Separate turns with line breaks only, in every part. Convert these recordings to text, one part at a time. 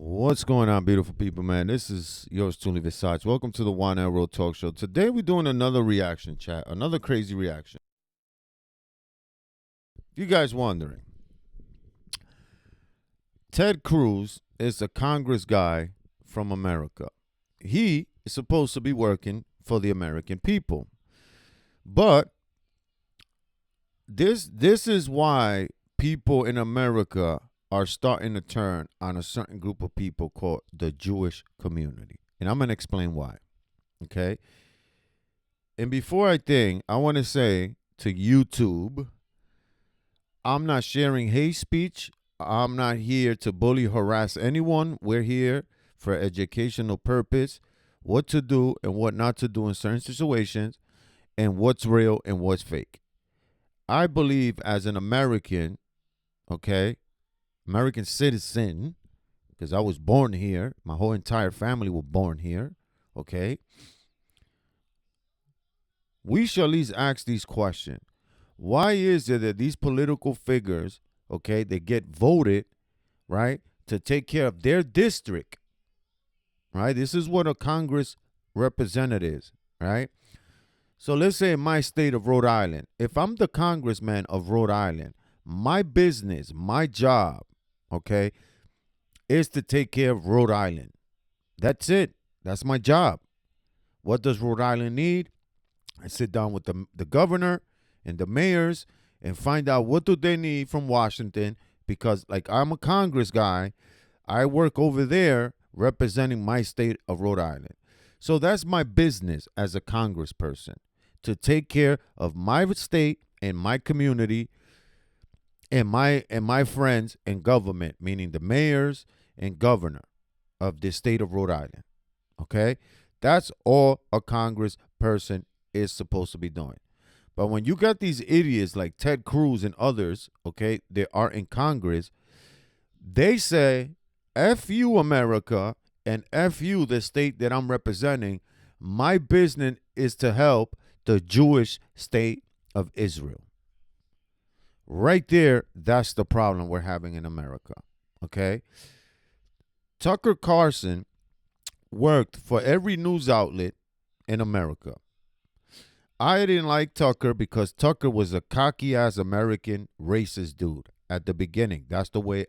What's going on, beautiful people, man? This is yours truly, Visage. Welcome to the One Arrow Talk Show. Today we're doing another reaction chat, another crazy reaction. If you guys wondering, Ted Cruz is a Congress guy from America. He is supposed to be working for the American people. But this is why people in America are starting to turn on a certain group of people called the Jewish community. And I'm going to explain why. Okay? And before I want to say to YouTube, I'm not sharing hate speech. I'm not here to bully, harass anyone. We're here for educational purpose, what to do and what not to do in certain situations, and what's real and what's fake. I believe as an American, okay, American citizen, because I was born here, my whole entire family were born here, okay, we shall at least ask these questions. Why is it that these political figures, okay, they get voted, right, to take care of their district, right? This is what a Congress representative is, right? So let's say in my state of Rhode Island, if I'm the congressman of Rhode Island, my business, my job, okay, is to take care of Rhode Island. That's it. That's my job. What does Rhode Island need? I sit down with the governor and the mayors and find out what do they need from Washington, because like I'm a Congress guy, I work over there representing my state of Rhode Island. So that's my business as a congressperson, to take care of my state and my community and my friends and government, meaning the mayors and governor of the state of Rhode Island. Okay? That's all a congressperson is supposed to be doing. But when you got these idiots like Ted Cruz and others, okay, they are in Congress, they say, F you, America, and F you, the state that I'm representing. My business is to help the Jewish state of Israel. Right there, that's the problem we're having in America, okay? Tucker Carlson worked for every news outlet in America. I didn't like Tucker because Tucker was a cocky-ass American racist dude at the beginning. That's the way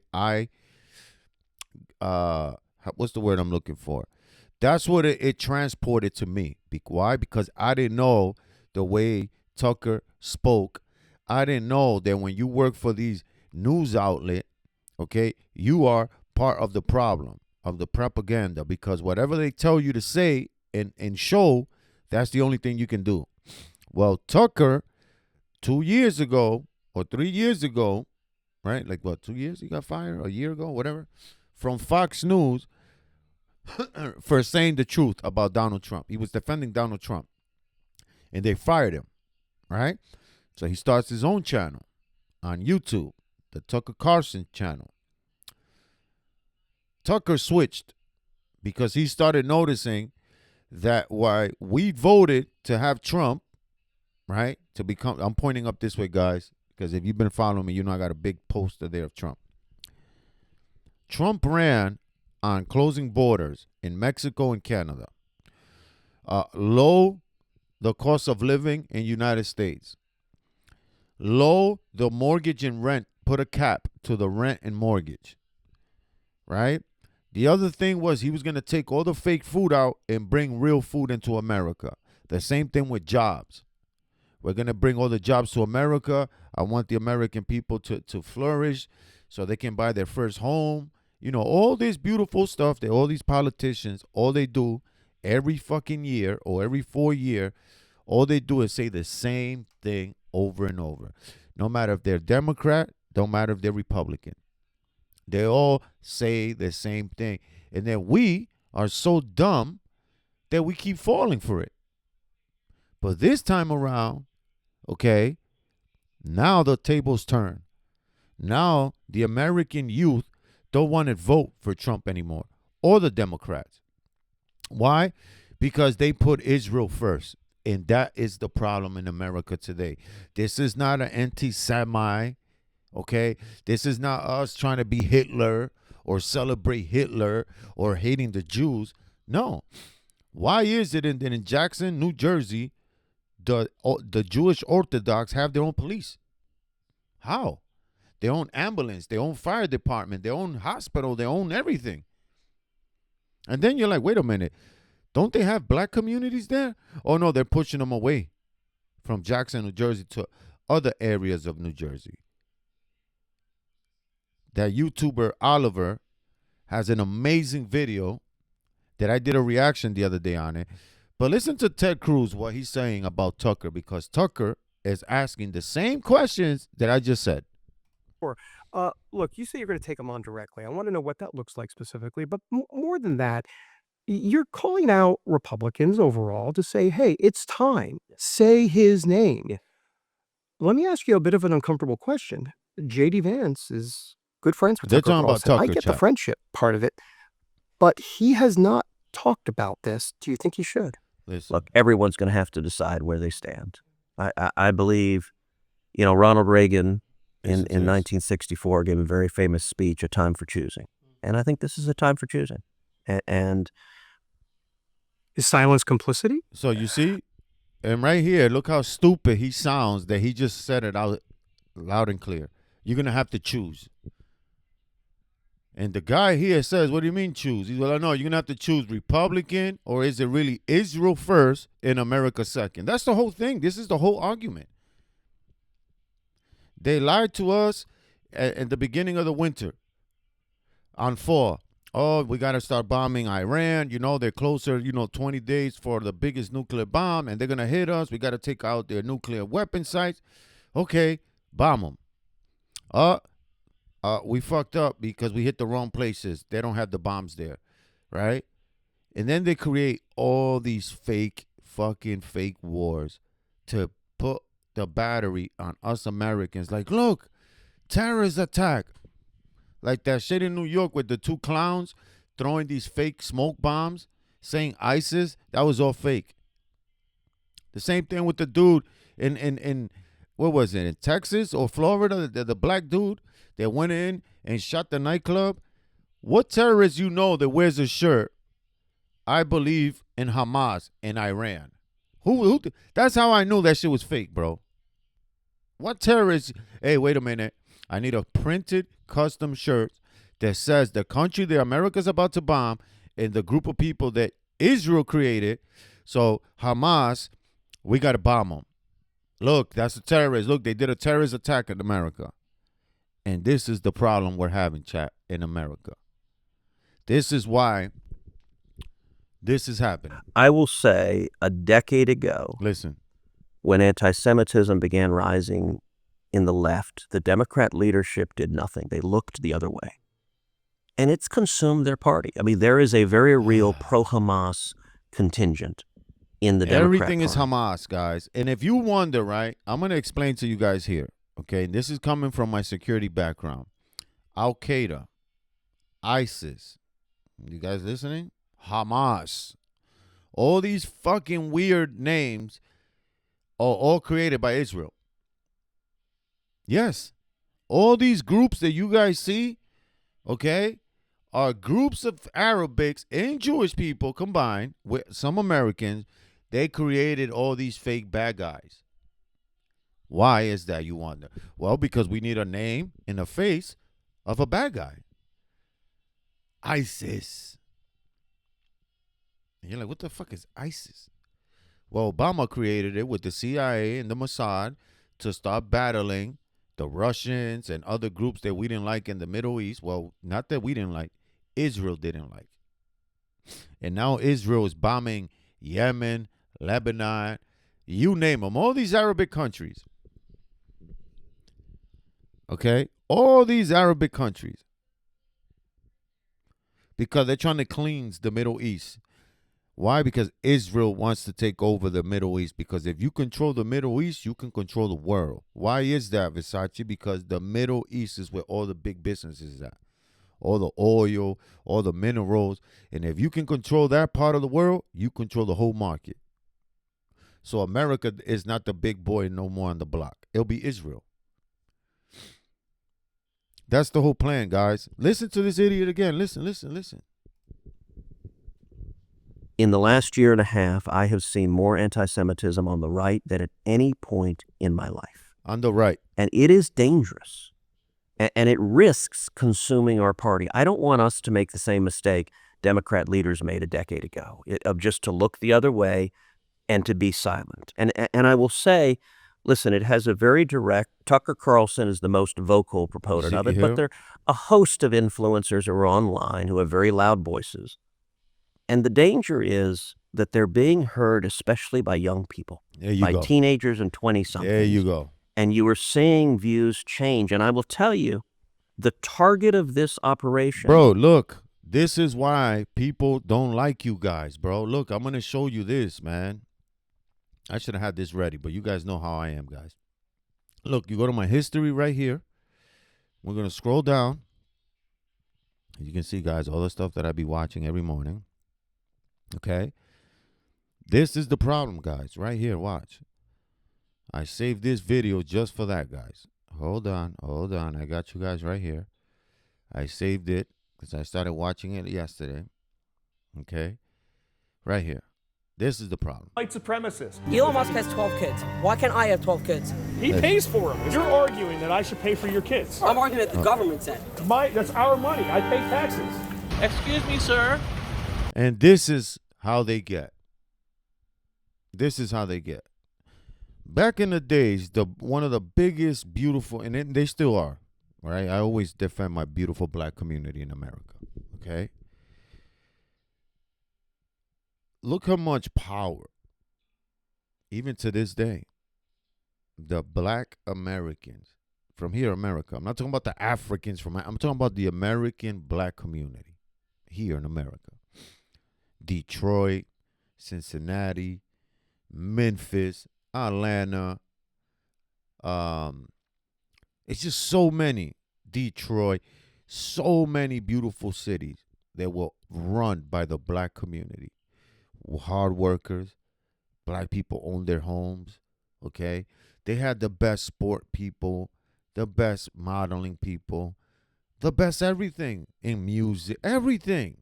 what's the word I'm looking for? That's what it transported to me. Why? Because I didn't know the way Tucker spoke. I didn't know that when you work for these news outlet, okay, you are part of the problem, of the propaganda, because whatever they tell you to say and show, that's the only thing you can do. Well, Tucker, 2 years ago or 3 years ago, right? Like what, 2 years he got fired? A year ago, whatever, from Fox News for saying the truth about Donald Trump. He was defending Donald Trump. And they fired him, right? So he starts his own channel on YouTube, the Tucker Carlson channel. Tucker switched because he started noticing that why we voted to have Trump, right, to become, I'm pointing up this way, guys, because if you've been following me, you know I got a big poster there of Trump. Trump ran on closing borders in Mexico and Canada. Low the cost of living in United States. Low the mortgage and rent, put a cap to the rent and mortgage, right? The other thing was he was going to take all the fake food out and bring real food into America. The same thing with jobs. We're going to bring all the jobs to America. I want the American people to flourish so they can buy their first home. You know, all this beautiful stuff that all these politicians, all they do every fucking year or every 4 year, all they do is say the same thing over and over. No matter if they're Democrat, don't matter if they're Republican. They all say the same thing. And then we are so dumb that we keep falling for it. But this time around, okay, now the tables turn. Now the American youth don't want to vote for Trump anymore or the Democrats. Why? Because they put Israel first. And that is the problem in America today. This is not an anti-Semite, okay? This is not us trying to be Hitler or celebrate Hitler or hating the Jews. No. Why is it that in Jackson, New Jersey, the Jewish Orthodox have their own police? How? Their own ambulance, their own fire department, their own hospital, their own everything. And then you're like, wait a minute. Don't they have black communities there? Oh, no, they're pushing them away from Jackson, New Jersey to other areas of New Jersey. That YouTuber Oliver has an amazing video that I did a reaction the other day on it. But listen to Ted Cruz, what he's saying about Tucker, because Tucker is asking the same questions that I just said.
Look, you say you're going to take them on directly. I want to know what that looks like specifically. But more than that, you're calling out Republicans overall to say, hey, it's time. Say his name.
Yeah.
Let me ask you a bit of an uncomfortable question. J.D. Vance is good friends with
They're
Tucker
talking about
Carlson. I
Tucker,
get the
Chap.
friendship part of it, but he has not talked about this. Do you think he should?
Listen.
Look, everyone's going to have to decide where they stand. I believe, Ronald Reagan in 1964 gave a very famous speech, A Time for Choosing. And I think this is a time for choosing. And
Is silence complicity?
So you see, and right here, look how stupid he sounds that he just said it out loud and clear. You're going to have to choose. And the guy here says, what do you mean choose? He's like, no, you're going to have to choose Republican, or is it really Israel first and America second? That's the whole thing. This is the whole argument. They lied to us at the beginning of the winter on 4. Oh, we got to start bombing Iran. They're closer, 20 days for the biggest nuclear bomb, and they're going to hit us. We got to take out their nuclear weapon sites. Okay, bomb them. We fucked up because we hit the wrong places. They don't have the bombs there, right? And then they create all these fake wars to put the battery on us Americans. Like, look, terrorist attack. Like that shit in New York with the 2 clowns throwing these fake smoke bombs, saying ISIS. That was all fake. The same thing with the dude in what was it, in Texas or Florida, the black dude that went in and shot the nightclub. What terrorist that wears a shirt, I believe in Hamas in Iran? Who? That's how I knew that shit was fake, bro. What terrorist? Hey, wait a minute. I need a printed custom shirt that says the country that America's about to bomb and the group of people that Israel created. So Hamas, we got to bomb them. Look, that's a terrorist. Look, they did a terrorist attack in America. And this is the problem we're having, chat, in America. This is why this is happening.
I will say a decade ago,
Listen,
when anti-Semitism began rising in the left, the Democrat leadership did nothing. They looked the other way. And it's consumed their party. I mean, there is a very real pro-Hamas contingent in the Democrat
everything
Party.
is Hamas, guys. And if you wonder, right, I'm going to explain to you guys here. Okay, this is coming from my security background. Al-Qaeda, ISIS, you guys listening? Hamas. All these fucking weird names are all created by Israel. Yes. All these groups that you guys see, okay, are groups of Arabics and Jewish people combined with some Americans. They created all these fake bad guys. Why is that, you wonder? Well, because we need a name and a face of a bad guy. ISIS. And you're like, what the fuck is ISIS? Well, Obama created it with the CIA and the Mossad to start battling the Russians and other groups that we didn't like in the Middle East. Well, not that we didn't like, Israel didn't like. And now Israel is bombing Yemen, Lebanon, you name them, all these Arabic countries. Okay? All these Arabic countries. Because they're trying to cleanse the Middle East. Why? Because Israel wants to take over the Middle East. Because if you control the Middle East, you can control the world. Why is that, Versace? Because the Middle East is where all the big businesses are at. All the oil, all the minerals. And if you can control that part of the world, you control the whole market. So America is not the big boy no more on the block. It'll be Israel. That's the whole plan, guys. Listen to this idiot again. Listen.
In the last year and a half, I have seen more anti-Semitism on the right than at any point in my life.
On the right.
And it is dangerous. And it risks consuming our party. I don't want us to make the same mistake Democrat leaders made a decade ago, of just to look the other way and to be silent. And I will say, listen, it has a very direct, Tucker Carlson is the most vocal proponent of it, but there are a host of influencers who are online who have very loud voices. And the danger is that they're being heard, especially by young people, by teenagers and 20-somethings.
There you go.
And you are seeing views change. And I will tell you, the target of this operation...
Bro, look, this is why people don't like you guys, bro. Look, I'm going to show you this, man. I should have had this ready, but you guys know how I am, guys. Look, you go to my history right here. We're going to scroll down. You can see, guys, all the stuff that I be watching every morning. Okay? This is the problem, guys. Right here, watch. I saved this video just for that, guys. Hold on. I got you guys right here. I saved it because I started watching it yesterday. Okay? Right here. This is the problem.
White supremacist.
Elon Musk has 12 kids. Why can't I have 12 kids?
He pays for them. You're arguing that I should pay for your kids.
I'm arguing that the government said.
That's our money. I pay taxes.
Excuse me, sir.
And this is how they get. Back in the days, one of the biggest beautiful, and they still are, right? I always defend my beautiful black community in America, okay? Look how much power, even to this day, the black Americans from here, America. I'm not talking about the Africans I'm talking about the American black community here in America. Detroit, Cincinnati, Memphis, Atlanta. It's just so many. Detroit, so many beautiful cities that were run by the black community. Hard workers, black people own their homes, okay? They had the best sport people, the best modeling people, the best everything in music, everything.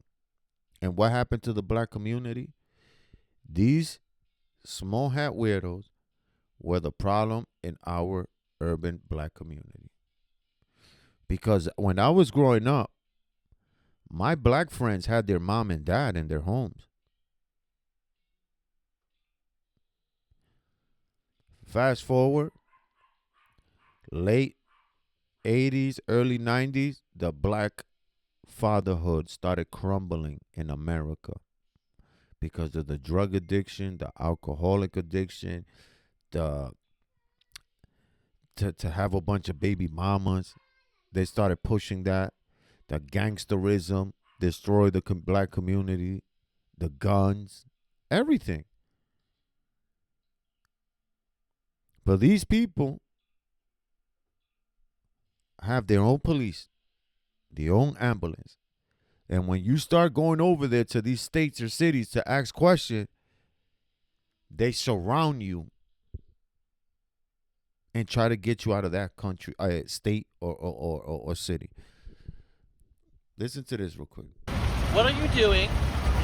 And what happened to the black community? These small hat weirdos were the problem in our urban black community. Because when I was growing up, my black friends had their mom and dad in their homes. Fast forward, late 80s, early 90s, the black fatherhood started crumbling in America because of the drug addiction, the alcoholic addiction, to have a bunch of baby mamas. They started pushing that. The gangsterism destroyed the black community, the guns, everything. But these people have their own police, their own ambulance. And when you start going over there to these states or cities to ask questions, they surround you and try to get you out of that country, state or city. Listen to this real quick.
What are you doing?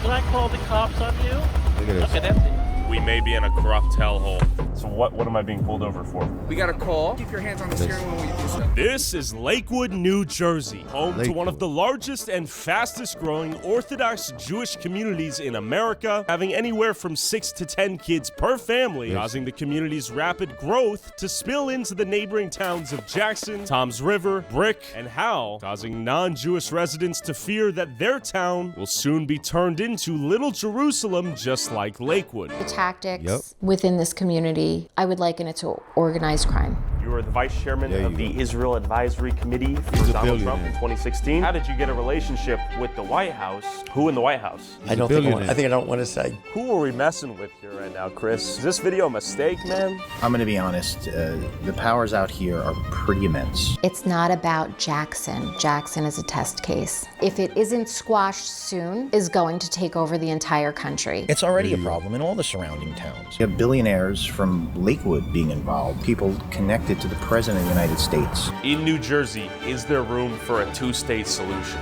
Should I call the cops on you?
Look at this.
Look at that.
We may be in a corrupt hellhole. So what am I being pulled over for?
We got a call. Keep your hands on the steering wheel when you do so.
This is Lakewood, New Jersey, home to one of the largest and fastest growing Orthodox Jewish communities in America, having anywhere from 6 to 10 kids per family, causing the community's rapid growth to spill into the neighboring towns of Jackson, Toms River, Brick, and Howell, causing non-Jewish residents to fear that their town will soon be turned into Little Jerusalem, just like Lakewood.
The tactics within this community, I would liken it to organized crime.
You were the vice chairman of the Israel Advisory Committee for Donald Trump in 2016. How did you get a relationship with the White House? Who in the White House?
I think I don't want to say.
Who are we messing with here right now, Chris? Is this video a mistake, man?
I'm going to be honest. The powers out here are pretty immense.
It's not about Jackson. Jackson is a test case. If it isn't squashed soon, is going to take over the entire country.
It's already a problem in all the surrounding towns. You have billionaires from Lakewood being involved, people connected it to the President of the United States.
In New Jersey, is there room for a two-state solution?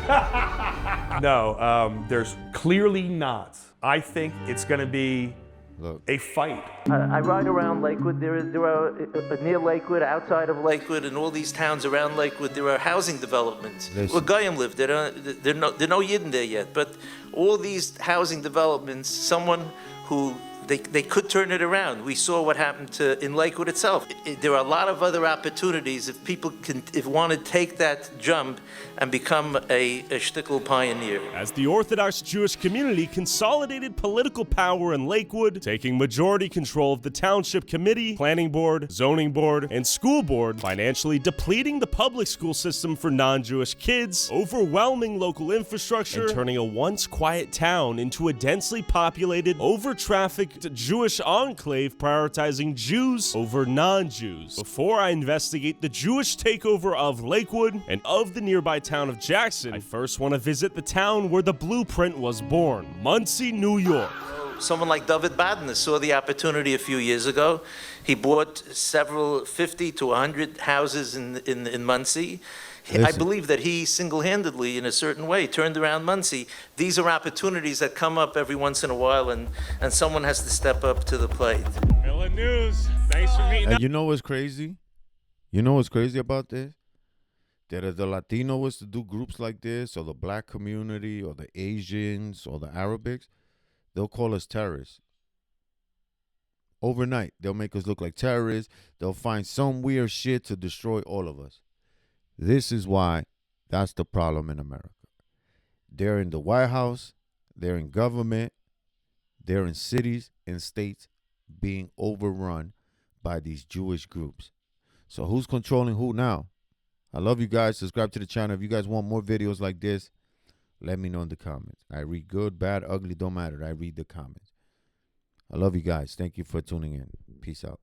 No, there's clearly not. I think it's going to be a fight.
I ride around Lakewood. There are near Lakewood, outside of Lakewood, and all these towns around Lakewood. There are housing developments where Goyim live. There are no Yidden there yet, but all these housing developments. Someone who they could turn it around. We saw what happened in Lakewood itself. There are a lot of other opportunities if people want to take that jump and become a shtickle pioneer.
As the Orthodox Jewish community consolidated political power in Lakewood, taking majority control of the Township Committee, Planning Board, Zoning Board, and School Board, financially depleting the public school system for non-Jewish kids, overwhelming local infrastructure, and turning a once quiet town into a densely populated, over-trafficked Jewish enclave prioritizing Jews over non-Jews. Before I investigate the Jewish takeover of Lakewood and of the nearby town of Jackson, I first want to visit the town where the blueprint was born, Monsey, New York.
Someone like David Badner saw the opportunity a few years ago. He bought 50 to 100 houses in Monsey. I believe that he single-handedly, in a certain way, turned around Monsey. These are opportunities that come up every once in a while, and someone has to step up to the plate.
Miller News. Thanks for meeting.
And you know what's crazy? You know what's crazy about this? That if the Latino was to do groups like this, or the black community, or the Asians, or the Arabics, they'll call us terrorists. Overnight, they'll make us look like terrorists. They'll find some weird shit to destroy all of us. This is why that's the problem in America. They're in the White House, they're in government, they're in cities and states being overrun by these Jewish groups. So who's controlling who now? I love you guys. Subscribe to the channel. If you guys want more videos like this, let me know in the comments. I read good, bad, ugly, don't matter. I read the comments. I love you guys. Thank you for tuning in. Peace out.